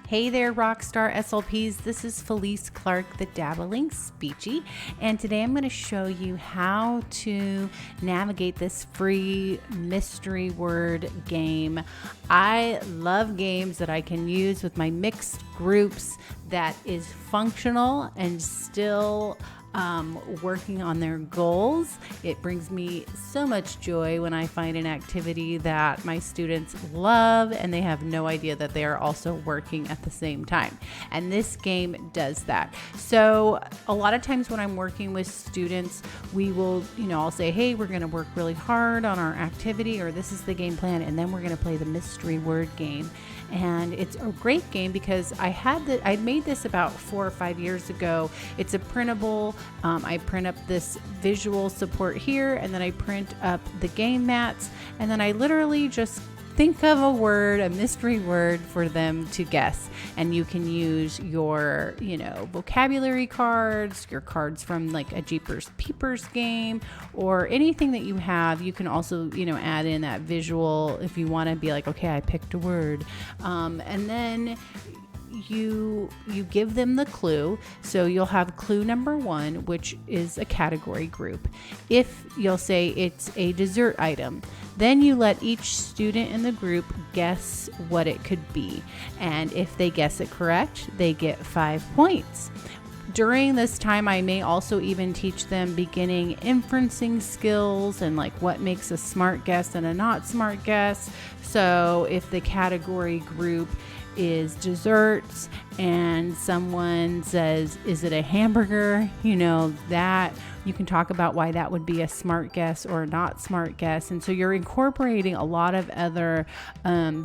Hey there, Rockstar SLPs. This is Felice Clark, the Dabbling Speechy, and today I'm going to show you how to navigate this free mystery word game. I love games that I can use with my mixed groups that is functional and still working on their goals. It brings me so much joy when I find an activity that my students love and they have no idea that they are also working at the same time. And this game does that. So a lot of times when I'm working with students, we will, I'll say, hey, we're going to work really hard on our activity, or this is the game plan, and then we're going to play the mystery word game. And it's a great game because I made this about 4 or 5 years ago. It's a printable. I print up this visual support here, and then I print up the game mats, and then I literally just think of a mystery word for them to guess. And you can use your, vocabulary cards, your cards from like a Jeepers Peepers game, or anything that you have. You can also, add in that visual if you want to be like, okay, I picked a word. And then you give them the clue. So you'll have clue number 1, which is a category group. If you'll say it's a dessert item, then you let each student in the group guess what it could be. And if they guess it correct, they get 5 points. During this time, I may also even teach them beginning inferencing skills and like what makes a smart guess and a not smart guess. So if the category group is desserts and someone says, is it a hamburger? That you can talk about why that would be a smart guess or a not smart guess. And so you're incorporating a lot of other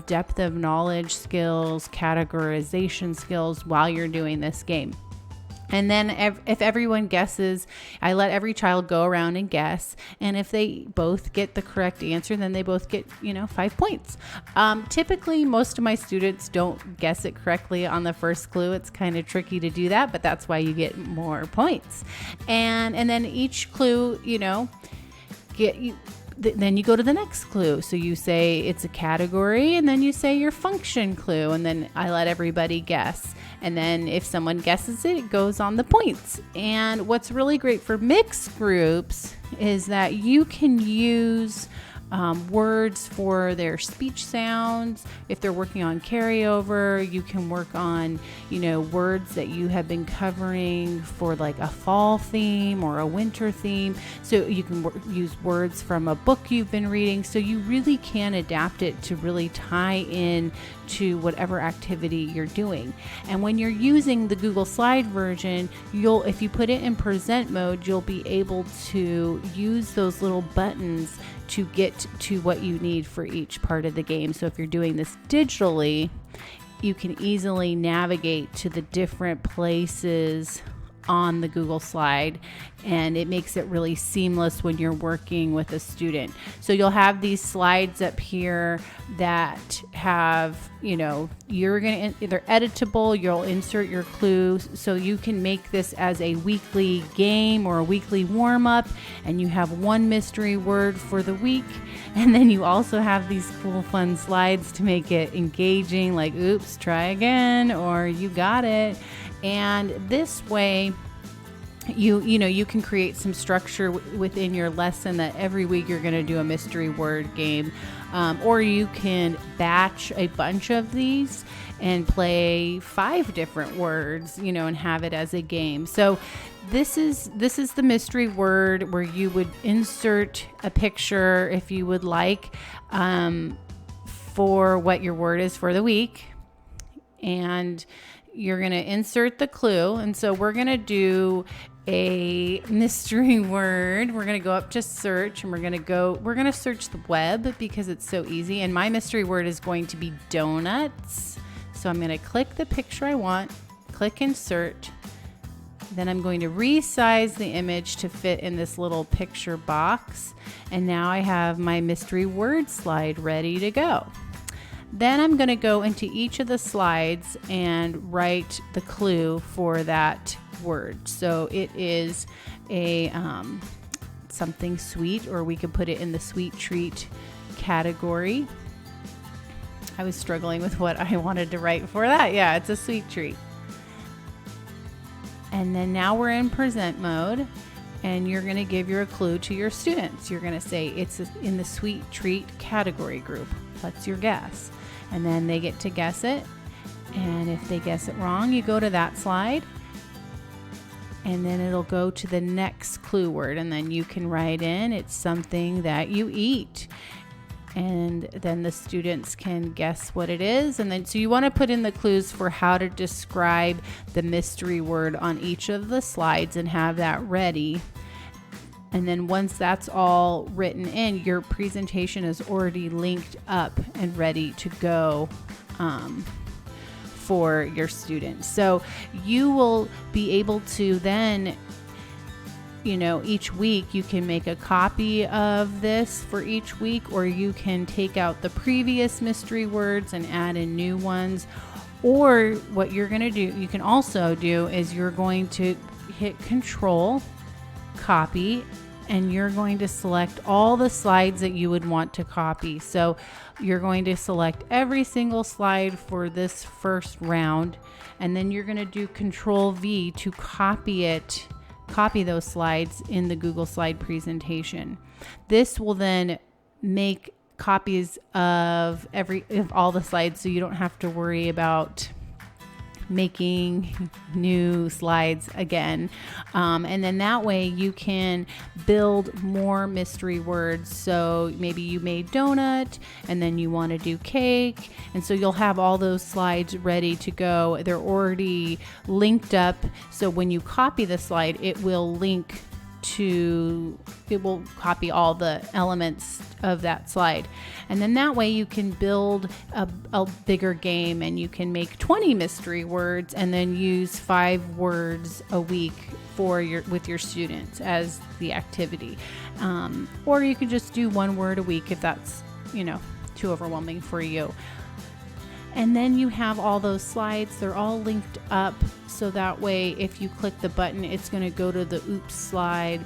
depth of knowledge skills, categorization skills while you're doing this game. And then if everyone guesses, I let every child go around and guess. And if they both get the correct answer, then they both get, 5 points. Typically, most of my students don't guess it correctly on the first clue. It's kind of tricky to do that, but that's why you get more points. And then each clue, then you go to the next clue. So you say it's a category, and then you say your function clue, and then I let everybody guess. And then if someone guesses it, it goes on the points. And what's really great for mixed groups is that you can use words for their speech sounds. If they're working on carryover, you can work on, words that you have been covering for like a fall theme or a winter theme. So you can use words from a book you've been reading. So you really can adapt it to really tie in to whatever activity you're doing. And when you're using the Google Slide version, if you put it in present mode, you'll be able to use those little buttons to get to what you need for each part of the game. So if you're doing this digitally, you can easily navigate to the different places on the Google Slide, and it makes it really seamless when you're working with a student. So you'll have these slides up here that have, you're going to, they're editable, you'll insert your clues, so you can make this as a weekly game or a weekly warm-up, and you have one mystery word for the week. And then you also have these cool, fun slides to make it engaging, like, oops, try again, or you got it. And this way, you can create some structure within your lesson that every week you're going to do a mystery word game. Or you can batch a bunch of these and play 5 different words, and have it as a game. So this is the mystery word where you would insert a picture if you would like, for what your word is for the week. And you're going to insert the clue. And so we're going to do a mystery word. We're going to go up to search, and we're going to search the web because it's so easy. And my mystery word is going to be donuts. So I'm going to click the picture I want, click insert. Then I'm going to resize the image to fit in this little picture box. And now I have my mystery word slide ready to go. Then I'm going to go into each of the slides and write the clue for that word. So it is a something sweet, or we could put it in the sweet treat category. I was struggling with what I wanted to write for that. Yeah, it's a sweet treat. And then now we're in present mode, and you're going to give your clue to your students. You're going to say it's in the sweet treat category group. What's your guess? And then they get to guess it. And if they guess it wrong, you go to that slide, and then it'll go to the next clue word, and then you can write in it's something that you eat. And then the students can guess what it is. And then so you want to put in the clues for how to describe the mystery word on each of the slides and have that ready. And then once that's all written in, your presentation is already linked up and ready to go for your students. So you will be able to then, each week you can make a copy of this for each week, or you can take out the previous mystery words and add in new ones. Or what you're going to do, you can also do is you're going to hit Control, copy, and you're going to select all the slides that you would want to copy. So you're going to select every single slide for this first round, and then you're going to do Control V to copy those slides in the Google Slide presentation. This will then make copies of all the slides, so you don't have to worry about making new slides again. And then that way you can build more mystery words. So maybe you made donut and then you want to do cake. And so you'll have all those slides ready to go. They're already linked up. So when you copy the slide, it will copy all the elements of that slide. And then that way you can build a bigger game, and you can make 20 mystery words and then use 5 words a week with your students as the activity. Or you could just do 1 word a week if that's, too overwhelming for you. And then you have all those slides. They're all linked up. So that way, if you click the button, it's going to go to the oops slide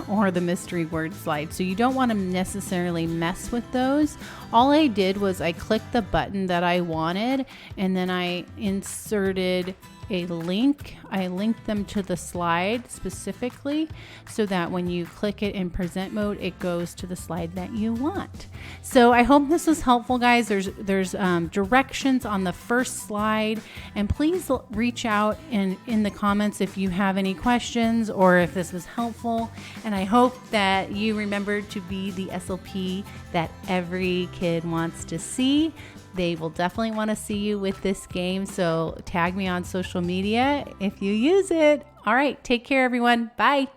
or the mystery word slide. So you don't want to necessarily mess with those. All I did was I clicked the button that I wanted, and then I inserted a link. I linked them to the slide specifically so that when you click it in present mode, it goes to the slide that you want. So I hope this was helpful, guys. There's directions on the first slide, and please reach out in the comments if you have any questions or if this was helpful. And I hope that you remember to be the SLP that every kid wants to see. They will definitely want to see you with this game. So tag me on social media if you use it. All right. Take care, everyone. Bye.